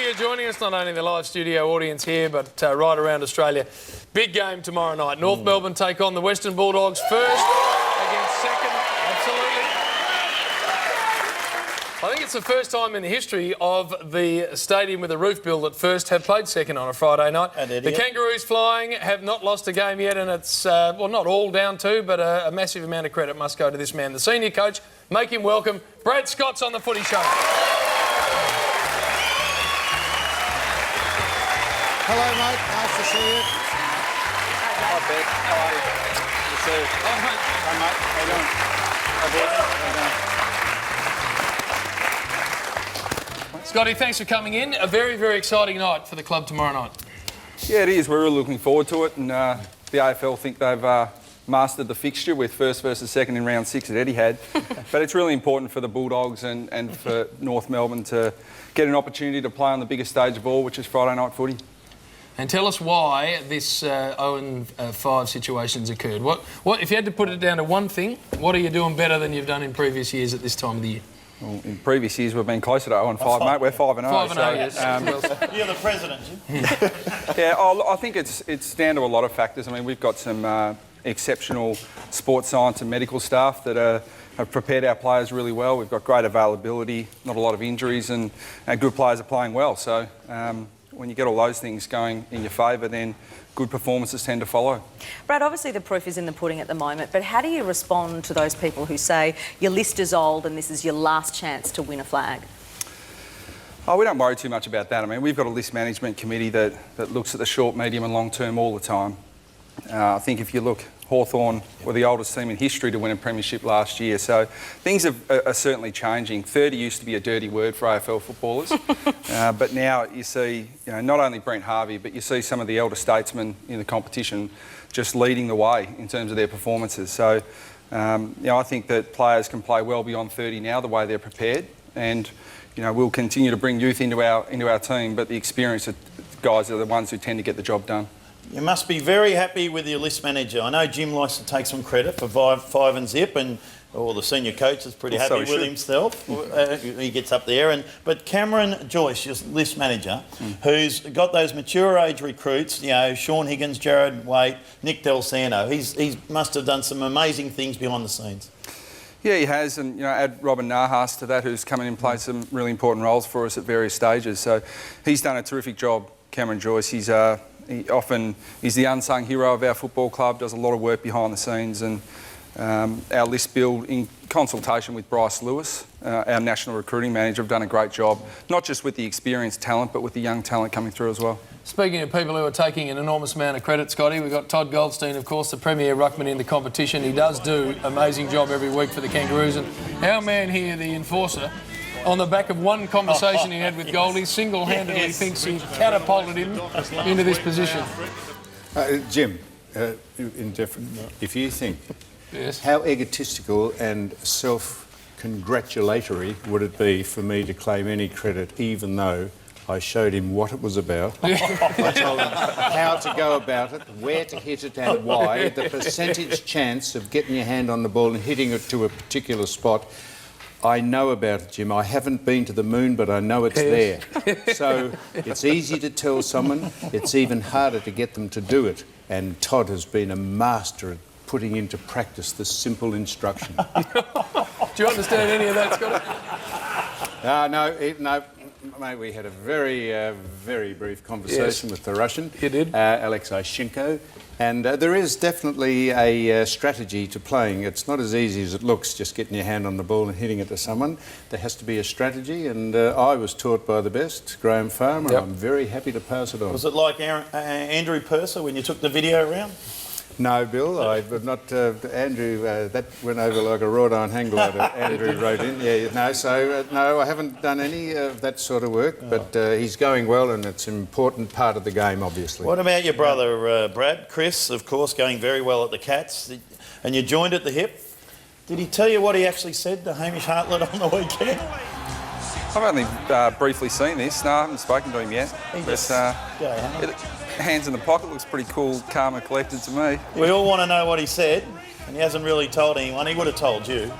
you joining us, not only the live studio audience here, but right around Australia. Big game tomorrow night. North Melbourne take on the Western Bulldogs first against second. Absolutely. I think it's the first time in the history of the stadium with a roof build that first have played second on a Friday night. The Kangaroos flying have not lost a game yet, and it's, well, not all down to, but a massive amount of credit must go to this man, the senior coach. Make him welcome. Brad Scott's on the Footy Show. Hello, mate. Nice to see you. Hi, Ben. How are you? Good to see you. Oh, mate. Hi, mate. How you doing? How you doing? Scotty, thanks for coming in. A very, very exciting night for the club tomorrow night. Yeah, it is. We're really looking forward to it, and the AFL think they've mastered the fixture with first versus second in round 6 at Etihad. But it's really important for the Bulldogs and for North Melbourne to get an opportunity to play on the biggest stage of all, which is Friday night footy. And tell us why this 0-5 situation's occurred. What, if you had to put it down to one thing, what are you doing better than you've done in previous years at this time of the year? Well, in previous years, we've been closer to 0-5, mate. We're 5-0. 5-0, yes. You're the president, Jim. Yeah, I think it's down to a lot of factors. I mean, we've got some exceptional sports science and medical staff that have prepared our players really well. We've got great availability, not a lot of injuries, and our good players are playing well. So when you get all those things going in your favour, then good performances tend to follow. Brad, obviously the proof is in the pudding at the moment, but how do you respond to those people who say your list is old and this is your last chance to win a flag? Oh, we don't worry too much about that. I mean, we've got a list management committee that looks at the short, medium and long term all the time. I think if you look, Hawthorn were the oldest team in history to win a premiership last year, so things are certainly changing. 30 used to be a dirty word for AFL footballers, but now you see, not only Brent Harvey, but you see some of the elder statesmen in the competition just leading the way in terms of their performances. So, I think that players can play well beyond 30 now, the way they're prepared, and we'll continue to bring youth into our team, but the experienced guys are the ones who tend to get the job done. You must be very happy with your list manager. I know Jim likes to take some credit for five and zip, and the senior coach is pretty happy with himself. He gets up there, but Cameron Joyce, your list manager, who's got those mature age recruits, Sean Higgins, Jared Waite, Nick Del Sano. He must have done some amazing things behind the scenes. Yeah, he has, and add Robin Nahas to that, who's come in and played some really important roles for us at various stages. So he's done a terrific job, Cameron Joyce. He's the unsung hero of our football club, does a lot of work behind the scenes, and our list build in consultation with Bryce Lewis, our national recruiting manager, have done a great job, not just with the experienced talent, but with the young talent coming through as well. Speaking of people who are taking an enormous amount of credit, Scotty, we've got Todd Goldstein, of course, the premier ruckman in the competition. He does do an amazing job every week for the Kangaroos, and our man here, the enforcer, on the back of one conversation he had with Goldie, single-handedly thinks he catapulted him into this position. Jim, if you think, how egotistical and self-congratulatory would it be for me to claim any credit, even though I showed him what it was about. I told him how to go about it, where to hit it and why, the percentage chance of getting your hand on the ball and hitting it to a particular spot. I know about it, Jim. I haven't been to the moon, but I know it's there. So it's easy to tell someone. It's even harder to get them to do it. And Todd has been a master at putting into practice this simple instruction. Do you understand any of that, Scott? No, mate, we had a very, very brief conversation with the Russian. You did? Alexei Shenko. And there is definitely a strategy to playing. It's not as easy as it looks, just getting your hand on the ball and hitting it to someone. There has to be a strategy, and I was taught by the best, Graham Farmer, and I'm very happy to pass it on. Was it like Andrew Purser when you took the video around? No, Bill, I've not. Andrew, that went over like a wrought iron hang glider. Andrew wrote in. Yeah, no, so no, I haven't done any of that sort of work, but he's going well, and it's an important part of the game, obviously. What about your brother, Brad? Chris, of course, going very well at the Cats, and you joined at the hip. Did he tell you what he actually said to Hamish Hartlett on the weekend? I've only briefly seen this. No, I haven't spoken to him yet. Hands in the pocket looks pretty cool, calm and collected to me. We all want to know what he said, and he hasn't really told anyone. He would have told you.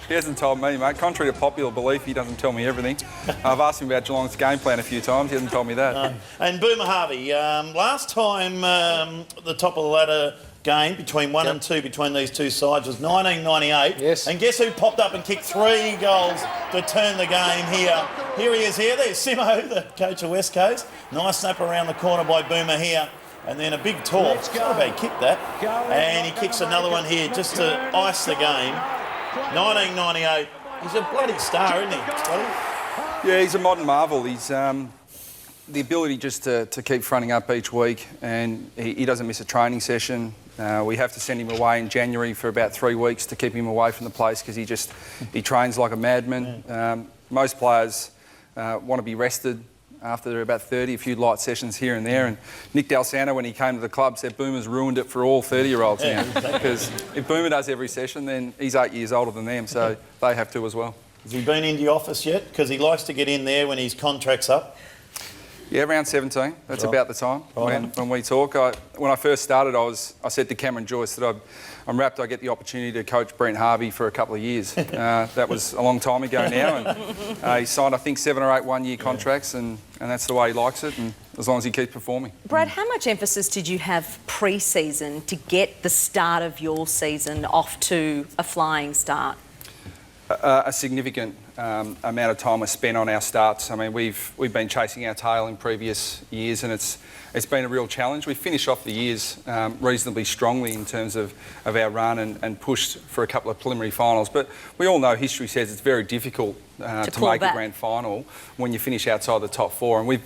He hasn't told me, mate. Contrary to popular belief, he doesn't tell me everything. I've asked him about Geelong's game plan a few times. He hasn't told me that. And Boomer Harvey, last time the top of the ladder game between 1 and 2 between these two sides was 1998. Yes. And guess who popped up and kicked 3 goals to turn the game here? Here he is here. There's Simo, the coach of West Coast. Nice snap around the corner by Boomer here. And then a big talk. It's not a bad kick, that. And he kicks another one here just to ice the game. 1998. He's a bloody star, isn't he, Scotty? Yeah, he's a modern marvel. He's the ability just to keep fronting up each week, and he doesn't miss a training session. We have to send him away in January for about 3 weeks to keep him away from the place because he trains like a madman. Most players want to be rested after they're about 30, a few light sessions here and there. And Nick D'Alsano, when he came to the club, said Boomer's ruined it for all 30-year-olds now. Because if Boomer does every session, then he's 8 years older than them, so they have to as well. Has he been in the office yet? Because he likes to get in there when his contract's up. Yeah, around 17. That's about the time when we talk. When I first started, I said to Cameron Joyce that I'm rapt I get the opportunity to coach Brent Harvey for a couple of years. That was a long time ago now. And he signed, I think, 7 or 8 one-year contracts, and that's the way he likes it, and as long as he keeps performing. Brad, how much emphasis did you have pre-season to get the start of your season off to a flying start? A significant amount of time was spent on our starts. I mean, we've been chasing our tail in previous years, and it's been a real challenge. We finished off the years reasonably strongly in terms of our run and pushed for a couple of preliminary finals. But we all know history says it's very difficult to make a grand final when you finish outside the top 4, and we've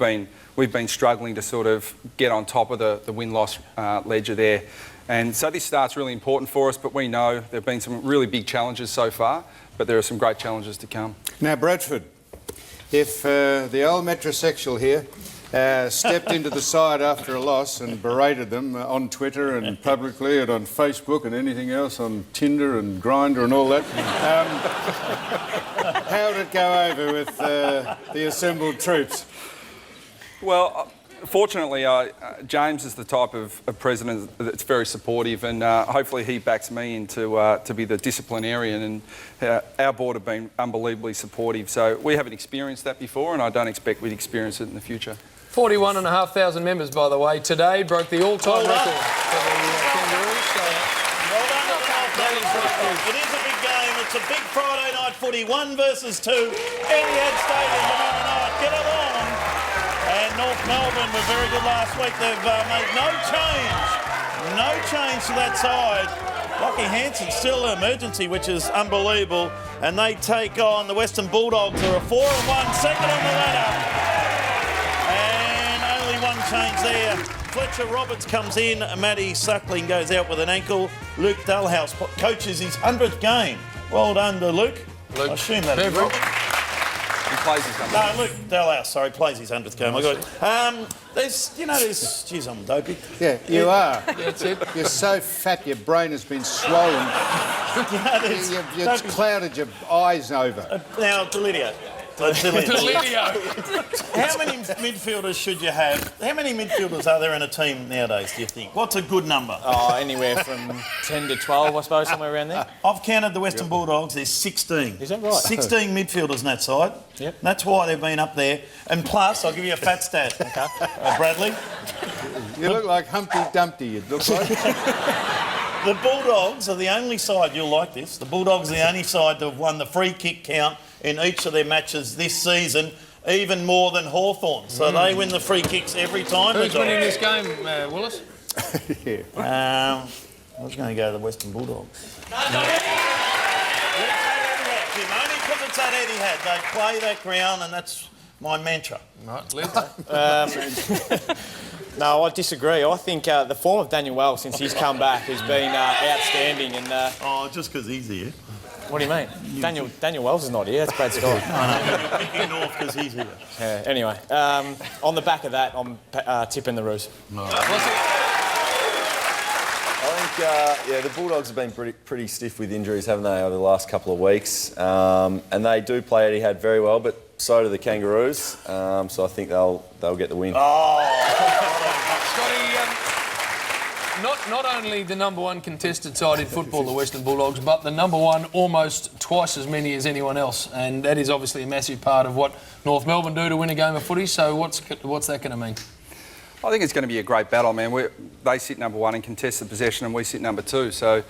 been struggling to sort of get on top of the win-loss ledger there. And so this start's really important for us, but we know there have been some really big challenges so far, but there are some great challenges to come. Now, Bradford, if the old metrosexual here stepped into the side after a loss and berated them on Twitter and publicly and on Facebook and anything else, on Tinder and Grindr and all that, how would it go over with the assembled troops? Well, fortunately, James is the type of president that's very supportive, and hopefully he backs me into to be the disciplinarian, and our board have been unbelievably supportive. So we haven't experienced that before, and I don't expect we'd experience it in the future. 41,500 members, by the way, today broke the all-time record for the Kangaroos. So Well done to the North. It is a big game. It's a big Friday night footy. 1 versus 2. Etihad Stadium tomorrow night. Get along. And North Melbourne were very good last week. They've made no change to that side. Lockie Hansen still an emergency, which is unbelievable. And they take on the Western Bulldogs, who are 4-1, second on the ladder. And only one change there. Fletcher Roberts comes in. Matty Suckling goes out with an ankle. Luke Dalhouse coaches his 100th game. Well done to Luke. I assume that is Roberts. He plays his 100th. No, Luke Dalhouse, sorry, plays his 100th game. I got it. There's, geez, I'm dopey. Yeah, you are. that's it. You're so fat, your brain has been swollen. You've clouded your eyes over. Now, Delidio. How many midfielders should you have? How many midfielders are there in a team nowadays, do you think? What's a good number? Oh, anywhere from 10 to 12, I suppose, somewhere around there. I've counted the Western Bulldogs, there's 16. Is that right? 16 midfielders on that side. Yep. That's why they've been up there. And plus, I'll give you a fat stat. Okay. Bradley. You look like Humpty Dumpty, you look like. The Bulldogs are the only side, you'll like this, the Bulldogs are the only side to have won the free kick count in each of their matches this season, even more than Hawthorn. So they win the free kicks every time. Who's winning this game, Willis? I was going to go to the Western Bulldogs. Only because it's at Etihad. They play that ground, and that's my mantra. Right, Liz. No, I disagree. I think the form of Daniel Wells since he's come back has been outstanding. And just because he's here. what do you mean? Daniel Wells is not here. That's Brad Scott. I know, picking North because he's here. Anyway, on the back of that, I'm tipping the Roos. I think, the Bulldogs have been pretty stiff with injuries, haven't they, over the last couple of weeks? And they do play Etihad very well, but so do the Kangaroos. So I think they'll get the win. Scotty, not only the number one contested side in football, the Western Bulldogs, but the number one almost twice as many as anyone else, and that is obviously a massive part of what North Melbourne do to win a game of footy. So what's that going to mean? I think it's going to be a great battle, man. They sit number one in contested possession and we sit number two, so, you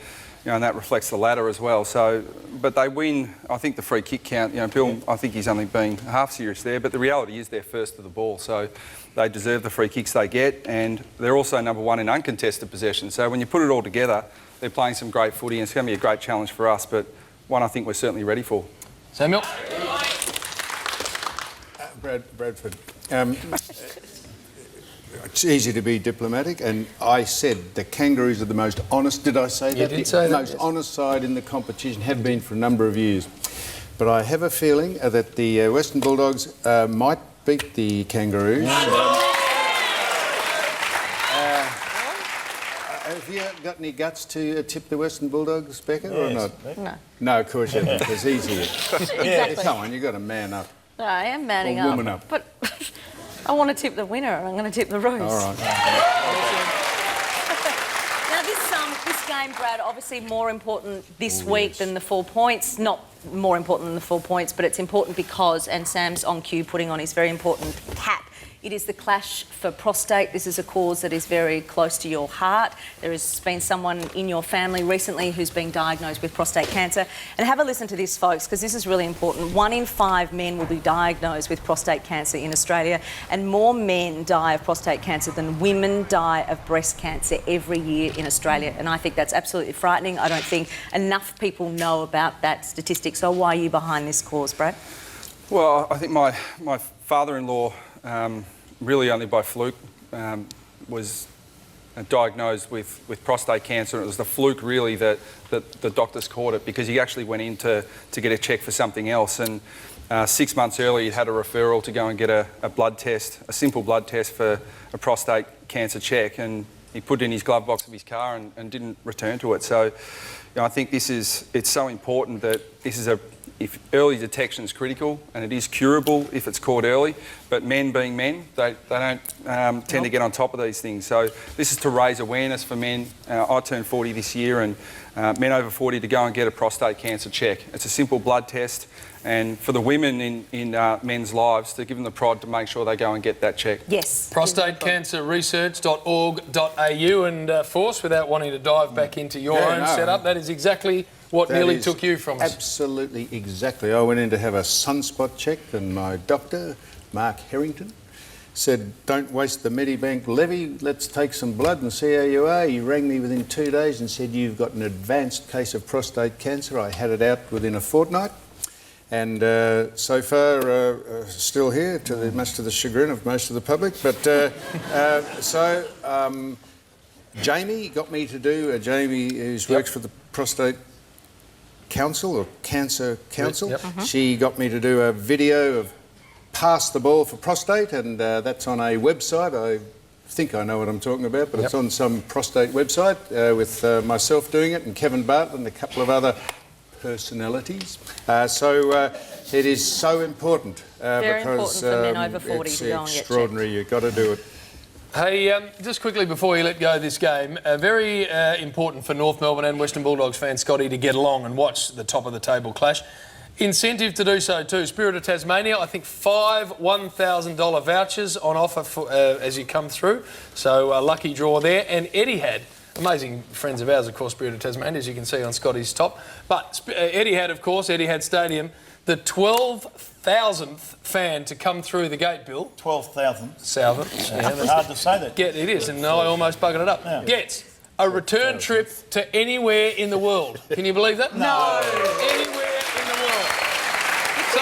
know, and that reflects the ladder as well. So, but they win, I think the free kick count, you know, Bill, I think he's only being half serious there, but the reality is they're first to the ball, so they deserve the free kicks they get, and they're also number one in uncontested possession. So when you put it all together, they're playing some great footy, and it's going to be a great challenge for us, but one I think we're certainly ready for. Samuel? Bradford. It's easy to be diplomatic, and I said the Kangaroos are the most honest. Did I say that? You did say that, most honest side in the competition, have been for a number of years. But I have a feeling that the Western Bulldogs might beat the Kangaroos. Have you got any guts to tip the Western Bulldogs, Becca, or not? No. No, of course you haven't, because he's here. Exactly. Come on, you've got to man up. I am manning Or up. woman up. But I want to tip the winner, and I'm going to tip the Roos. All right. Now, this game, Brad, obviously more important this week than the 4 points. Not more important than the 4 points, but it's important because, and Sam's on cue putting on his very important cap, it is the clash for prostate. This is a cause that is very close to your heart. There has been someone in your family recently who's been diagnosed with prostate cancer. And have a listen to this, folks, because this is really important. 1 in 5 men will be diagnosed with prostate cancer in Australia, and more men die of prostate cancer than women die of breast cancer every year in Australia. And I think that's absolutely frightening. I don't think enough people know about that statistic. So why are you behind this cause, Brad? Well, I think my father-in-law, really only by fluke, was diagnosed with prostate cancer. And it was the fluke really that the doctors caught it, because he actually went in to get a check for something else, and 6 months earlier he had a referral to go and get a blood test, a simple blood test for a prostate cancer check, and he put it in his glove box of his car and didn't return to it. So, you know, I think it's so important that this is if early detection is critical, and it is curable if it's caught early, but men being men, they don't tend to get on top of these things. So this is to raise awareness for men. I turned 40 this year, and men over 40 to go and get a prostate cancer check. It's a simple blood test, and for the women in men's lives, to give them the prod to make sure they go and get that check. Yes. Prostatecancerresearch.org.au, and Force, without wanting to dive back into your own setup, that is exactly what nearly took you from us. Absolutely, exactly. I went in to have a sunspot check, and my doctor, Mark Harrington, said, don't waste the Medibank levy, let's take some blood and see how you are. He rang me within 2 days and said, you've got an advanced case of prostate cancer. I had it out within a fortnight, and so far still here, much to the chagrin of most of the public. But Jamie got me to do, Jamie who works for the Prostate Council, or Cancer Council. Yep. She got me to do a video of Pass the Ball for Prostate, and that's on a website. I think I know what I'm talking about, but it's on some prostate website with myself doing it, and Kevin Bartlett and a couple of other personalities. It is so important Very because important for men over 40 it's to go and get extraordinary. You've got to do it. Hey, just quickly before you let go this game, very important for North Melbourne and Western Bulldogs fans, Scotty, to get along and watch the top of the table clash. Incentive to do so too. Spirit of Tasmania, I think 5 $1,000 vouchers on offer for, as you come through. So lucky draw there. And Etihad, amazing friends of ours, of course, Spirit of Tasmania, as you can see on Scotty's top. But Etihad, of course, Etihad Stadium, the 12,000th fan to come through the gate, Bill. 12,000. Thousandth. Yeah, it's hard to say that. It is, and I almost buggered it up. Yeah. Gets a return trip to anywhere in the world. Can you believe that? No. Anywhere in the world. So,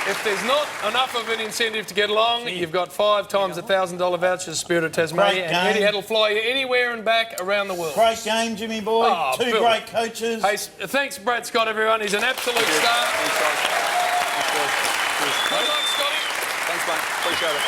if there's not enough of an incentive to get along, you've got 5 times $1,000 vouchers, Spirit of Tasmania, Great and game. Etihad will fly you anywhere and back around the world. Great game, Jimmy boy. Oh, Two Bill. great coaches. Hey, thanks, Brad Scott, everyone. He's an absolute star. Thanks, guys. Good luck, Scotty. Thanks, mate. Appreciate it.